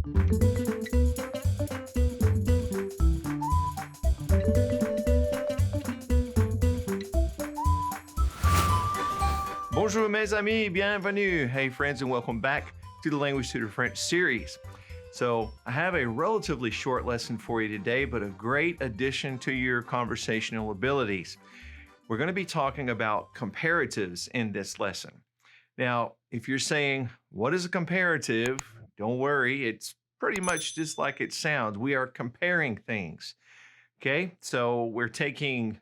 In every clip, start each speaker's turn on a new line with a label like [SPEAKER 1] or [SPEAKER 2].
[SPEAKER 1] Bonjour mes amis, bienvenue. Hey friends, and welcome back to the Language Tutor French series. So I have a relatively short lesson for you today, but a great addition to your conversational abilities. We're going to be talking about comparatives in this lesson. Now, if you're saying, what is a comparative? Don't worry, it's pretty much just like it sounds. We are comparing things. Okay, so we're taking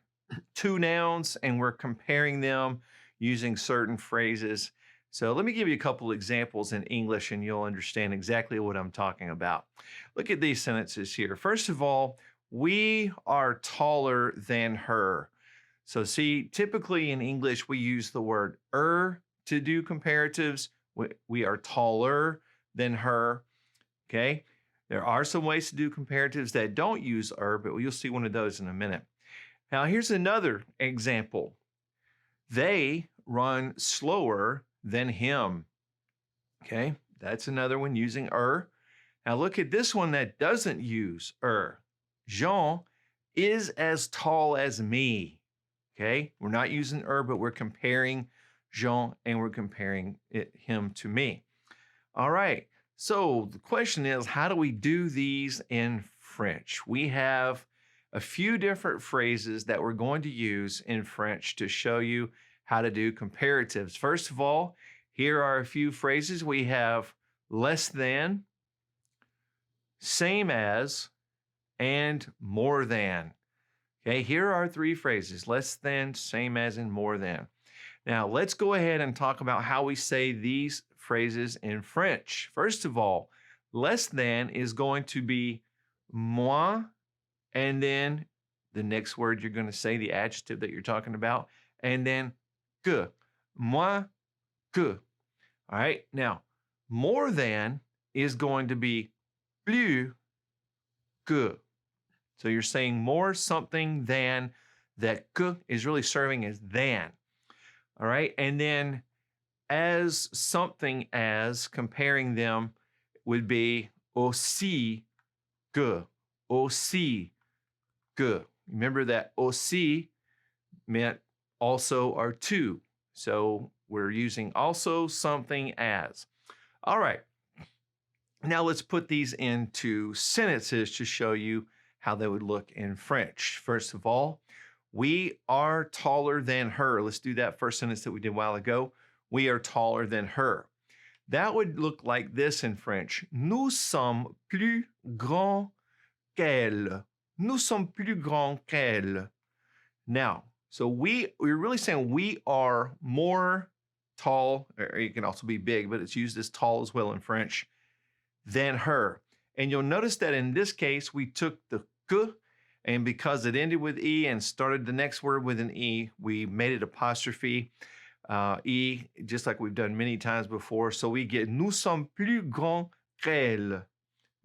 [SPEAKER 1] two nouns and we're comparing them using certain phrases. So let me give you a couple examples in English and you'll understand exactly what I'm talking about. Look at these sentences here. First of all, we are taller than her. So see, typically in English, we use the word to do comparatives. We are taller than her, okay? There are some ways to do comparatives that don't use but you'll see one of those in a minute. Now, here's another example. They run slower than him. Okay, that's another one using Now look at this one that doesn't use Jean is as tall as me. Okay, we're not using but we're comparing Jean and we're comparing him to me. All right, so the question is, how do we do these in French? We have a few different phrases that we're going to use in French to show you how to do comparatives. First of all, here are a few phrases. We have less than, same as, and more than. Okay, here are three phrases: less than, same as, and more than. Now, let's go ahead and talk about how we say these phrases in French. First of all, less than is going to be moins, and then the next word you're going to say, the adjective that you're talking about, and then que, moins que. All right, now, more than is going to be plus que. So you're saying more something than, that que is really serving as than. All right, and then as something as, comparing them would be aussi que, aussi que. Remember that aussi meant also or to. So we're using also, something as. All right. Now let's put these into sentences to show you how they would look in French. First of all, we are taller than her. Let's do that first sentence that we did a while ago. We are taller than her. That would look like this in French. Nous sommes plus grands qu'elle. Nous sommes plus grands qu'elle. Now, so we're really saying we are more tall, or it can also be big, but it's used as tall as well in French, than her. And you'll notice that in this case, we took the que, and because it ended with E and started the next word with an E, we made it apostrophe E, just like we've done many times before. So we get nous sommes plus grands qu'elle.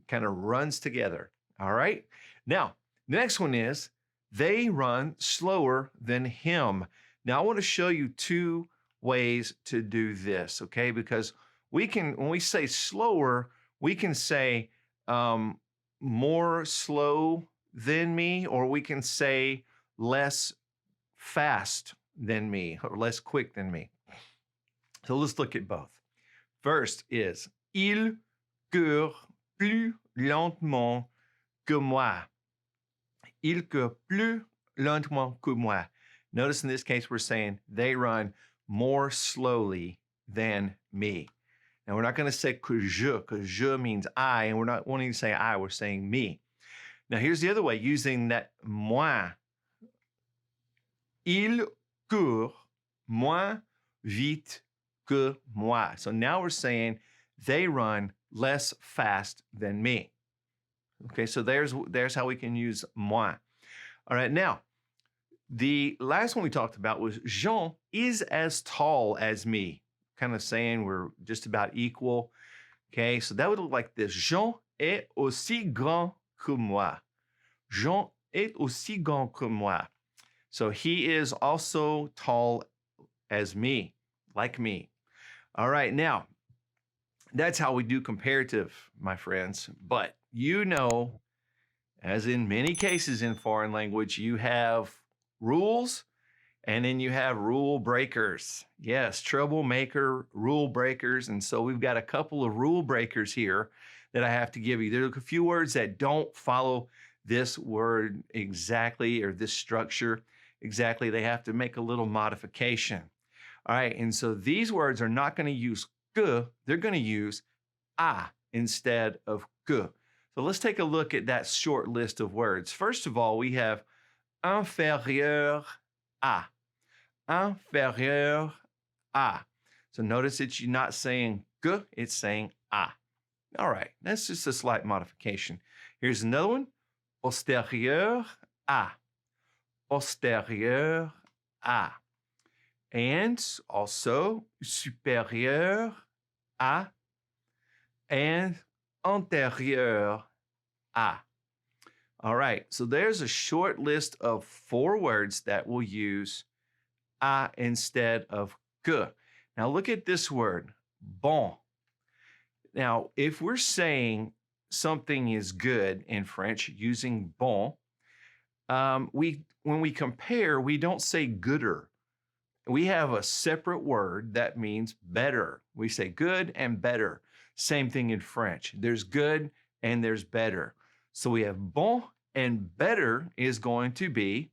[SPEAKER 1] Kind of runs together. All right. Now, the next one is they run slower than him. Now, I want to show you two ways to do this, okay? Because we can, when we say slower, we can say more slow than me, or we can say less fast than me, or less quick than me. So let's look at both. First is il court plus lentement que moi. Il court plus lentement que moi. Notice in this case, we're saying they run more slowly than me. Now, we're not going to say que je means I, and we're not wanting to say I, we're saying me. Now, here's the other way, using that moins. Il court moins vite que moi. So now we're saying they run less fast than me. Okay, so there's how we can use moins. All right, now, the last one we talked about was Jean is as tall as me. Kind of saying we're just about equal. Okay, so that would look like this. Jean est aussi grand que moi. Jean est aussi grand que moi. So he is also tall as me, like me. All right, now, That's how we do comparative, my friends. But you know, as in many cases in foreign language, you have rules and then you have rule breakers. Yes, troublemaker, rule breakers. And so we've got a couple of rule breakers here that I have to give you. There are a few words that don't follow this word exactly or this structure exactly. They have to make a little modification. All right, and so these words are not going to use g, they're going to use a instead of g. So let's take a look at that short list of words. First of all, we have inférieur à. Inférieur à. So notice that you're not saying g, it's saying a. All right, that's just a slight modification. Here's another one. Postérieur à. Postérieur à. And also supérieur à and antérieur à. All right, so there's a short list of 4 words that will use a instead of g. Now look at this word, bon. Now, if we're saying something is good in French using bon, when we compare, we don't say gooder. We have a separate word that means better. We say good and better. Same thing in French. There's good and there's better. So we have bon and better is going to be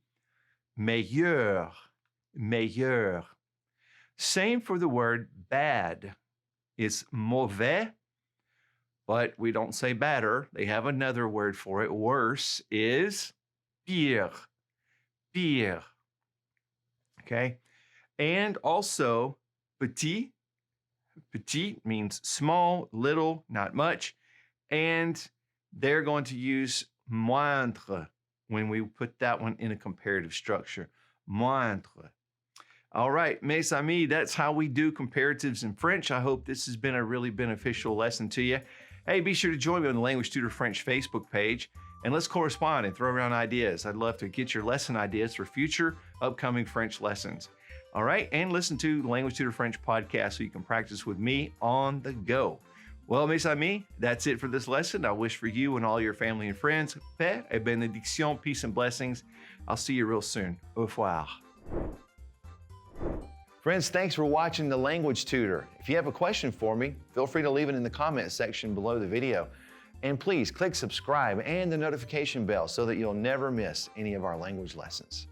[SPEAKER 1] meilleur, meilleur. Same for the word bad. It's mauvais, but we don't say better. They have another word for it. Worse is pire, pire. Okay? And also petit. Petit means small, little, not much. And they're going to use moindre when we put that one in a comparative structure. Moindre. All right, mes amis, that's how we do comparatives in French. I hope this has been a really beneficial lesson to you. Hey, be sure to join me on the Language Tutor French Facebook page, and let's correspond and throw around ideas. I'd love to get your lesson ideas for future upcoming French lessons. All right, and listen to the Language Tutor French podcast so you can practice with me on the go. Well, mes amis, that's it for this lesson. I wish for you and all your family and friends, paix et bénédiction, peace and blessings. I'll see you real soon. Au revoir. Friends, thanks for watching The Language Tutor. If you have a question for me, feel free to leave it in the comment section below the video. And please click subscribe and the notification bell so that you'll never miss any of our language lessons.